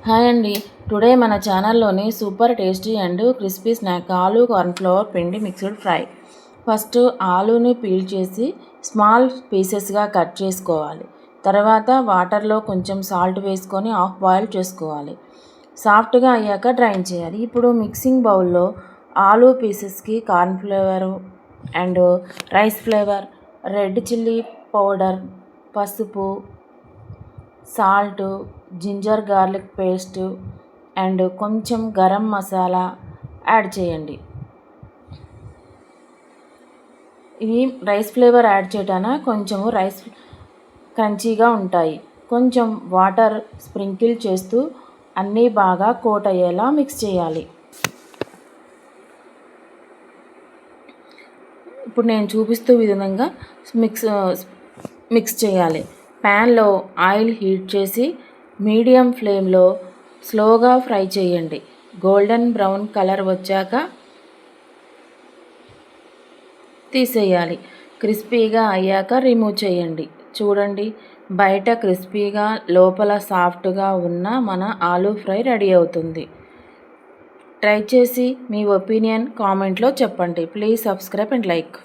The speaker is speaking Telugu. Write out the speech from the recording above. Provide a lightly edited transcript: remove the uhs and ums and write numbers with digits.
హాయ్ అండి. టుడే మన ఛానల్లోని super tasty and crispy snack ఆలూ కార్న్ఫ్లవర్ పిండి మిక్స్డ్ ఫ్రై. ఫస్ట్ ఆలూని పీల్ చేసి స్మాల్ పీసెస్గా కట్ చేసుకోవాలి. తర్వాత వాటర్లో కొంచెం సాల్ట్ వేసుకొని హాఫ్ బాయిల్ చేసుకోవాలి. సాఫ్ట్గా అయ్యాక డ్రైన్ చేయాలి. ఇప్పుడు మిక్సింగ్ బౌల్లో ఆలూ పీసెస్కి cornflour and rice flour, red chilli powder, పసుపు, salt, ginger garlic paste and కొంచెం గరం మసాలా యాడ్ చేయండి. ఇవి రైస్ ఫ్లేవర్ యాడ్ చేయటాన కొంచెము రైస్ క్రంచీగా ఉంటాయి. కొంచెం వాటర్ స్ప్రింకిల్ చేస్తూ అన్నీ బాగా కోట్ అయ్యేలా మిక్స్ చేయాలి. ఇప్పుడు నేను చూపిస్తూ విధంగా మిక్స్ చేయాలి. ప్యాన్లో ఆయిల్ హీట్ చేసి మీడియం ఫ్లేమ్లో స్లోగా ఫ్రై చేయండి. గోల్డెన్ బ్రౌన్ కలర్ వచ్చాక తీసేయాలి. క్రిస్పీగా అయ్యాక రిమూవ్ చేయండి. చూడండి, బయట క్రిస్పీగా లోపల సాఫ్ట్గా ఉన్న మన ఆలూ ఫ్రై రెడీ అవుతుంది. ట్రై చేసి మీ ఒపీనియన్ కామెంట్లో చెప్పండి. Please subscribe and like.